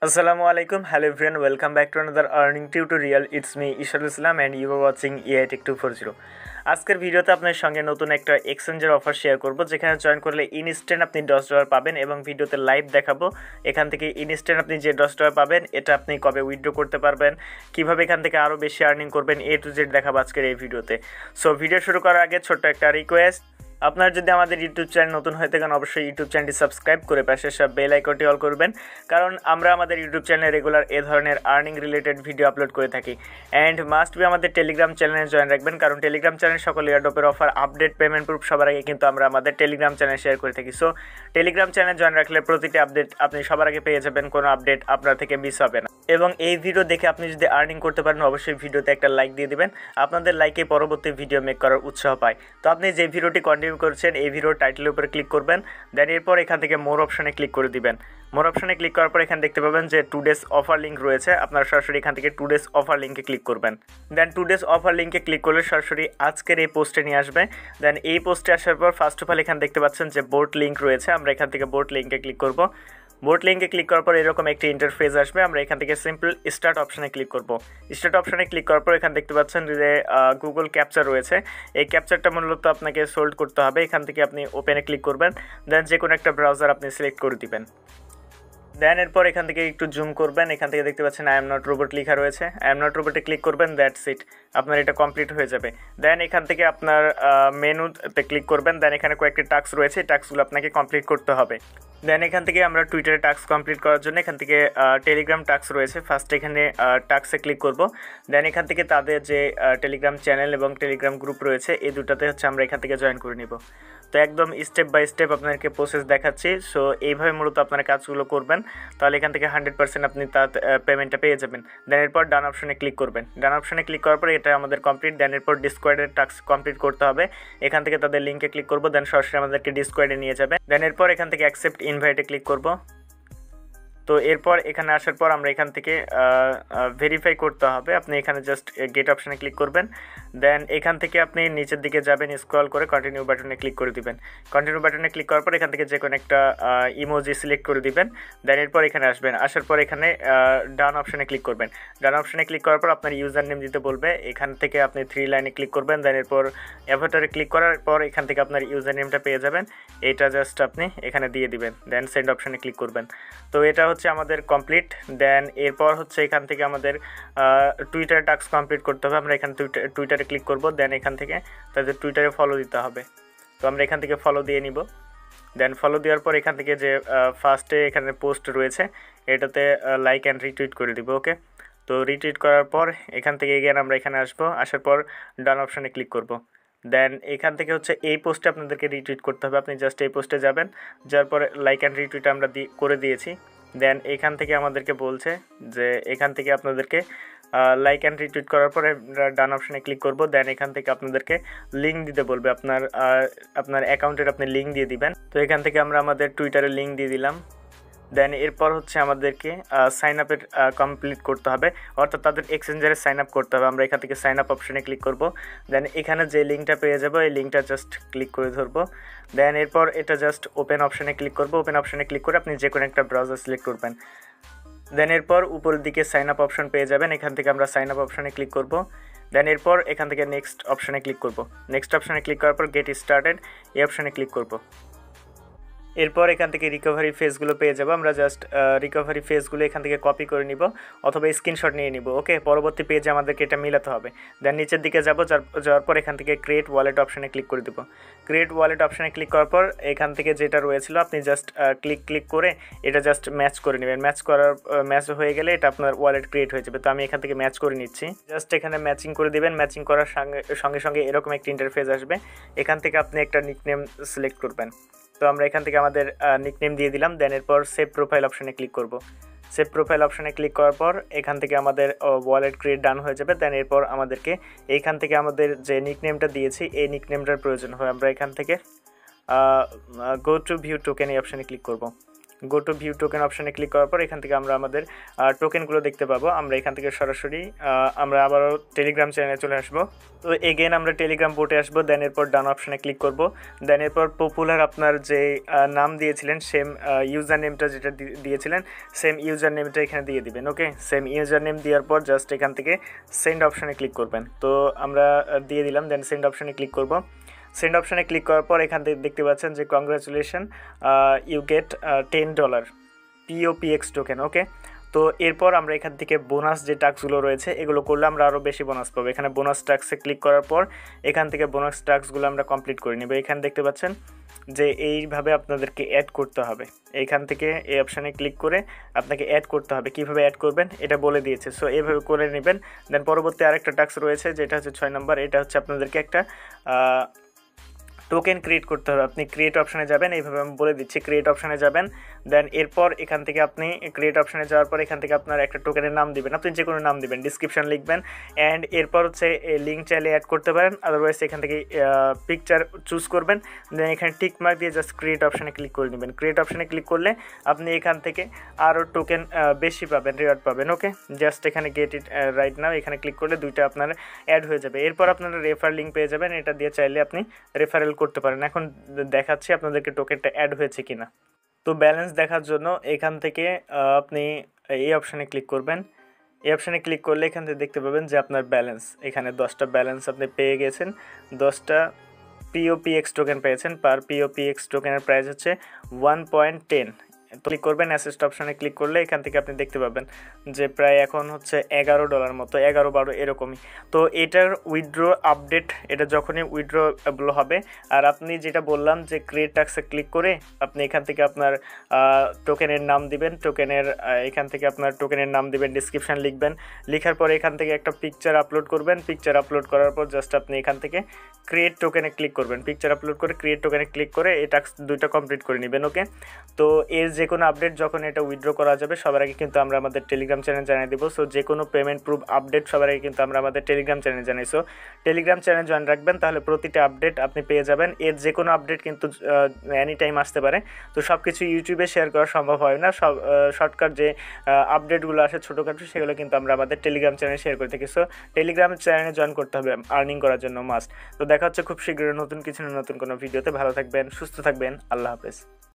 Assalamu alaikum, hello everyone, welcome back to another earning tutorial. It's me Ishal Islam and you are watching EI TecH240. আজকের ভিডিওতে আপনার সঙ্গে নতুন একটা এক্সচেঞ্জের অফার শেয়ার করব যেখানে জয়েন করলে ইনস্ট্যান্ট আপনি $10 পাবেন এবং ভিডিওতে লাইভ দেখাবো এখান থেকে ইনস্ট্যান্ট আপনি যে $10 পাবেন এটা আপনি কবে উইথড্র করতে পারবেন, কিভাবে এখান থেকে আরও বেশি আর্নিং করবেন, A to Z দেখাবো আজকের এই ভিডিওতে। সো ভিডিও শুরু করার আগে ছোট্ট একটা রিকোয়েস্ট, আপনার যদি আমাদের ইউটিউব চ্যানেল নতুন হয়ে থাকেন অবশ্যই ইউটিউব চ্যানেলটি সাবস্ক্রাইব করে পাশে সব বেল আইকনটি অল করবেন, কারণ আমরা আমাদের ইউটিউব চ্যানেলে রেগুলার এ ধরনের আর্নিং রিলেটেড ভিডিও আপলোড করে থাকি। অ্যান্ড মাস্ট বি আমাদের টেলিগ্রাম চ্যানেলে জয়েন রাখবেন, কারণ টেলিগ্রাম চ্যানেল সকল এয়ারড্রপের অফার আপডেট পেমেন্ট প্রুফ সবার আগে কিন্তু আমরা আমাদের টেলিগ্রাম চ্যানেল শেয়ার করে থাকি। সো টেলিগ্রাম চ্যানেল জয়েন রাখলে প্রতিটি আপডেট আপনি সবার আগে পেয়ে যাবেন, কোনো আপডেট আপনার থেকে মিস হবে না। এবং এই ভিডিও দেখে আপনি যদি আর্নিং করতে পারেন অবশ্যই ভিডিওতে একটা লাইক দিয়ে দিবেন, আপনাদের লাইকে পরবর্তী ভিডিও মেক করার উৎসাহ পায়। তো আপনি যে ভিডিওটি কন্টিনিউ করছেন এই ভিডিও টাইটেলের উপরে ক্লিক করবেন, দেন এরপর এখান থেকে মোর অপশনে ক্লিক করে দিবেন। মোর অপশনে ক্লিক করার পর এখানে দেখতে পাবেন যে 2 days অফার লিঙ্ক রয়েছে, আপনারা সরাসরি এখান থেকে 2 days অফার লিঙ্কে ক্লিক করবেন। দেন 2 days অফার লিঙ্কে ক্লিক করলে সরাসরি আজকের এই পোস্টে নিয়ে আসবে। দেন এই পোস্টে আসার পর ফার্স্ট অফ অল এখানে দেখতে পাচ্ছেন যে বোট লিঙ্ক রয়েছে, আমরা এখান থেকে বোট লিঙ্কে ক্লিক করব। বোট লিঙ্কে ক্লিক করার পর এরকম একটি ইন্টারফেস আসবে, আমরা এখান থেকে সিম্পল স্টার্ট অপশনে ক্লিক করব। স্টার্ট অপশনে ক্লিক করার পর এখানে দেখতে পাচ্ছেন যে গুগল ক্যাপচার রয়েছে, এই ক্যাপচারটা মূলত আপনাকে সোল্ড করতে হবে। এখান থেকে আপনি ওপেনে ক্লিক করবেন, দেন যে কোনো একটা ব্রাউজার আপনি সিলেক্ট করে দিবেন। দেন এরপর এখান থেকে একটু জুম করবেন, এখান থেকে দেখতে পাচ্ছেন আই এম নট রোবট লেখা রয়েছে, আই এম নট রোবটে ক্লিক করবেন, দ্যাটস ইট, আপনার এটা কমপ্লিট হয়ে যাবে। দেন এখান থেকে আপনার মেনুতে ক্লিক করবেন, দেন এখানে কয়েকটি টাস্ক রয়েছে, টাস্কগুলো আপনাকে কমপ্লিট করতে হবে। দেন এখান থেকে আমরা টুইটারে টাস্ক কমপ্লিট করার জন্য এখান থেকে টেলিগ্রাম টাস্ক রয়েছে, ফার্স্ট এখানে টাস্কে ক্লিক করব। দেন এখান থেকে তাদের যে টেলিগ্রাম চ্যানেল এবং টেলিগ্রাম গ্রুপ রয়েছে এই দুটাতে আমরা এখান থেকে জয়েন করে নিব। তো একদম স্টেপ বাই স্টেপ আপনাদেরকে প্রসেস দেখাচ্ছি। সো এইভাবে মূলত আপনারা কাজগুলো করবেন, তাহলে এখান থেকে 100% আপনি তার পেমেন্টটা পেয়ে যাবেন। দেন এরপর ডান অপশনে ক্লিক করবেন, ডান অপশনে ক্লিক করার পর এটা আমাদের কমপ্লিট। দেন এরপর ডিসকর্ডের টাস্ক কমপ্লিট করতে হবে, এখান থেকে তাদের লিঙ্কে ক্লিক করব, দেন সরাসরি আমাদেরকে ডিসকর্ডে নিয়ে যাবে। দেন এরপর এখান থেকে অ্যাকসেপ্ট ইনভাইটে ক্লিক করব। তো এরপর এখানে আসার পর আমরা এখান থেকে ভেরিফাই করতে হবে, আপনি এখানে জাস্ট গেট অপশানে ক্লিক করবেন। দেন এখান থেকে আপনি নিচের দিকে যাবেন, স্ক্রল করে কন্টিনিউ বাটনে ক্লিক করে দিবেন। কন্টিনিউ বাটনে ক্লিক করার পর এখান থেকে যে কোনো একটা ইমোজি সিলেক্ট করে দিবেন। দেন এরপর এখানে আসবেন, আসার পর এখানে ডান অপশানে ক্লিক করবেন। ডান অপশানে ক্লিক করার পর আপনার ইউজার নেম দিতে বলবে, এখান থেকে আপনি 3 লাইনে ক্লিক করবেন। দেন এরপর অ্যাভাটারে ক্লিক করার পর এখান থেকে আপনার ইউজার নেমটা পেয়ে যাবেন, এটা জাস্ট আপনি এখানে দিয়ে দিবেন। দেন সেন্ড অপশানে ক্লিক করবেন। তো এটা হচ্ছে আমাদের কমপ্লিট। দেন এরপর হচ্ছে এখান থেকে আমাদের টুইটার টাস্ক কমপ্লিট করতে হবে, আমরা এখানে টুইটারে ক্লিক করব। দেন এখান থেকে তাদের টুইটারে ফলো দিতে হবে, তো আমরা এখান থেকে ফলো দিয়ে নিব। দেন ফলো দেওয়ার পর এখান থেকে যে ফার্স্টে এখানে পোস্ট রয়েছে এটাতে লাইক অ্যান্ড রিটুইট করে দিব। ওকে, তো রিটুইট করার পর এখান থেকে এগেন আমরা এখানে আসবো, আসার পর ডান অপশানে ক্লিক করব। দেন এখান থেকে হচ্ছে এই পোস্টে আপনাদেরকে রিটুইট করতে হবে, আপনি জাস্ট এই পোস্টে যাবেন, যার পরে লাইক অ্যান্ড রিটুইট আমরা করে দিয়েছি। দেন এখান থেকে আমাদেরকে বলছে যে এখান থেকে আপনাদেরকে লাইক অ্যান্ড রিটুইট করার পরে ডান অপশানে ক্লিক করব। দেন এখান থেকে আপনাদেরকে লিঙ্ক দিতে বলবে, আপনার অ্যাকাউন্টের আপনি লিঙ্ক দিয়ে দিবেন। তো এখান থেকে আমরা আমাদের টুইটারের লিঙ্ক দিয়ে দিলাম। দেন এরপর হচ্ছে আমাদেরকে সাইন আপের কমপ্লিট করতে হবে, অর্থাৎ তাদের এক্সচেঞ্জারে সাইন আপ করতে হবে। আমরা এখান থেকে সাইন আপ অপশানে ক্লিক করব। দেন এখানে যে লিঙ্কটা পেয়ে যাবো এই লিঙ্কটা জাস্ট ক্লিক করে ধরবো। দেন এরপর এটা জাস্ট ওপেন অপশানে ক্লিক করব। ওপেন অপশানে ক্লিক করে আপনি যে কোনো একটা ব্রাউজার সিলেক্ট করবেন। দেন এরপর উপরের দিকে সাইন আপ অপশান পেয়ে যাবেন, এখান থেকে আমরা সাইন আপ অপশানে ক্লিক করব। দেন এরপর এখান থেকে নেক্সট অপশানে ক্লিক করব। নেক্সট অপশানে ক্লিক করার পর গেট স্টার্টেড এই অপশানে ক্লিক করব। এরপর এখান থেকে রিকভারি ফেজগুলো পেয়ে যাবো, আমরা জাস্ট রিকভারি ফেজগুলো এখান থেকে কপি করে নিব অথবা স্ক্রিনশট নিয়ে নিব। ওকে, পরবর্তী পেজে আমাদেরকে এটা মিলাতে হবে। দেন নিচের দিকে যাবো, যাওয়ার পর এখান থেকে ক্রিয়েট ওয়ালেট অপশানে ক্লিক করে দেবো। ক্রিয়েট ওয়ালেট অপশানে ক্লিক করার পর এখান থেকে যেটা রয়েছিল আপনি জাস্ট ক্লিক করে এটা জাস্ট ম্যাচ করে নেবেন। ম্যাচ হয়ে গেলে এটা আপনার ওয়ালেট ক্রিয়েট হয়ে যাবে। তো আমি এখান থেকে ম্যাচ করে নিচ্ছি, জাস্ট এখানে ম্যাচিং করে দিবেন। ম্যাচিং করার সঙ্গে সঙ্গে এরকম একটা ইন্টারফেস আসবে, এখান থেকে আপনি একটা নিকনেম সিলেক্ট করবেন। তো আমরা এখান থেকে আমাদের নিকনেম দিয়ে দিলাম। দেন এরপর সেভ প্রোফাইল অপশানে ক্লিক করব। সেভ প্রোফাইল অপশানে ক্লিক করার পর এখান থেকে আমাদের ওয়ালেট ক্রিয়েট ডান হয়ে যাবে। দেন এরপর আমাদেরকে এইখান থেকে আমাদের যে নিকনেমটা দিয়েছি এই নিকনেমটার প্রয়োজন হয়, আমরা এখান থেকে গো টু ভিউ টোকেন এই অপশানে ক্লিক করব। গো টু ভিউ টোকেন অপশানে ক্লিক করার পর এখান থেকে আমরা আমাদের টোকেনগুলো দেখতে পাবো। আমরা এখান থেকে সরাসরি আমরা আবারও টেলিগ্রাম চ্যানেলে চলে আসবো। তো এগেন আমরা টেলিগ্রাম বোটে আসবো, দেন এরপর ডান অপশানে ক্লিক করব। দেন এরপর পপুলার আপনার যে নাম দিয়েছিলেন সেম ইউজার নেমটা যেটা দিয়েছিলেন সেম ইউজার নেমটা এখানে দিয়ে দিবেন। ওকে, সেম ইউজার নেম দেওয়ার পর জাস্ট এখান থেকে সেন্ড অপশানে ক্লিক করবেন। তো আমরা দিয়ে দিলাম, দেন সেন্ড অপশানে ক্লিক করব। সেন্ড অপশানে ক্লিক করার পর এখান থেকে দেখতে পাচ্ছেন যে congratulation you get $10 POPX token. Okay, তো এরপর আমরা এখান থেকে বোনাস যে টাস্কগুলো রয়েছে এগুলো করলে আমরা আরও বেশি বোনাস পাবো। এখানে বোনাস টাস্কে ক্লিক করার পর এখান থেকে বোনাস টাস্কগুলো আমরা কমপ্লিট করে নেব। এখানে দেখতে পাচ্ছেন যে এইভাবে আপনাদেরকে অ্যাড করতে হবে। এইখান থেকে এই অপশানে ক্লিক করে আপনাকে অ্যাড করতে হবে। কীভাবে অ্যাড করবেন এটা বলে দিয়েছে, সো এইভাবে করে নেবেন। দেন পরবর্তী আরেকটা টাস্ক রয়েছে যেটা হচ্ছে 6 নম্বর। এটা হচ্ছে আপনাদেরকে একটা টোকেন ক্রিয়েট করতে হবে। আপনি ক্রিয়েট অপশানে যাবেন, এইভাবে আমি বলে দিচ্ছি, ক্রিয়েট অপশানে যাবেন। দেন এরপর এখান থেকে আপনি ক্রিয়েট অপশানে যাওয়ার পর এখান থেকে আপনার একটা টোকেনের নাম দিবেন, আপনি যে কোনো নাম দিবেন, ডিসক্রিপশান লিখবেন। অ্যান্ড এরপর হচ্ছে লিঙ্ক চাইলে অ্যাড করতে পারেন, আদারওয়াইজ এখান থেকে পিকচার চুজ করবেন। দেন এখানে টিক মার্ক দিয়ে জাস্ট ক্রিয়েট অপশানে ক্লিক করে নেবেন। ক্রিয়েট অপশানে ক্লিক করলে আপনি এখান থেকে আরও টোকেন বেশি পাবেন, রিওয়ার্ড পাবেন। ওকে, জাস্ট এখানে গেট ইট রাইট নাও এখানে ক্লিক করলে দুইটা আপনার অ্যাড হয়ে যাবে। এরপর আপনারা রেফার লিঙ্ক পেয়ে যাবেন, এটা দিয়ে চাইলে আপনি রেফারেল করতে পারেন। এখন দেখাচ্ছি আপনাদেরকে টোকেনটা অ্যাড হয়েছে কিনা। তো ব্যালেন্স দেখার জন্য এখান থেকে আপনি এই অপশানে ক্লিক করবেন। এই অপশানে ক্লিক করলে এখান থেকে দেখতে পাবেন যে আপনার ব্যালেন্স, এখানে 10টা ব্যালেন্স আপনি পেয়ে গেছেন। 10টা POPX টোকেন পেয়েছেন। পার POPX টোকেনের প্রাইস হচ্ছে 1.10। ক্লিক করবেন, অ্যাসেস্ট অপশানে ক্লিক করলে এখান থেকে আপনি দেখতে পাবেন যে প্রায় এখন হচ্ছে $11 মতো, 11-12 এরকমই। তো এটার উইথড্র আপডেট, এটা যখনই উইথড্রবল হবে, আর আপনি যেটা বললাম যে ক্রিয়েট টাস্কে ক্লিক করে আপনি এখান থেকে আপনার টোকেনের নাম দিবেন, টোকেনের এখান থেকে আপনার টোকেনের নাম দিবেন, ডিসক্রিপশান লিখবেন। লেখার পরে এখান থেকে একটা পিকচার আপলোড করবেন। পিকচার আপলোড করার পর জাস্ট আপনি এখান থেকে ক্রিয়েট টোকেনে ক্লিক করবেন। পিকচার আপলোড করে ক্রিয়েট টোকেনে ক্লিক করে এই টাস্ক দুইটা কমপ্লিট করে নেবেন। ওকে, তো এর যে কোনো আপডেট যখন এটা উইথড্র করা যাবে সবার আগে কিন্তু আমরা আমাদের টেলিগ্রাম চ্যানেল জানিয়ে দেবো। সো যে কোনো পেমেন্ট প্রুফ আপডেট সবার আগে কিন্তু আমরা আমাদের টেলিগ্রাম চ্যানেল জানাই। সো টেলিগ্রাম চ্যানেল জয়েন রাখবেন, তাহলে প্রতিটা আপডেট আপনি পেয়ে যাবেন। এর যে কোনো আপডেট কিন্তু এনি টাইম আসতে পারে। তো সব কিছু ইউটিউবে শেয়ার করা সম্ভব হয় না, সব শর্টকাট যে আপডেটগুলো আসে ছোটোখাটো সেগুলো কিন্তু আমরা আমাদের টেলিগ্রাম চ্যানেলে শেয়ার করে থাকি। সো টেলিগ্রাম চ্যানেলে জয়েন করতে হবে আর্নিং করার জন্য মাস্ট। তো দেখা হচ্ছে খুব শীঘ্রই নতুন কিছু নতুন কোনো ভিডিওতে। ভালো থাকবেন, সুস্থ থাকবেন, আল্লাহ হাফেজ।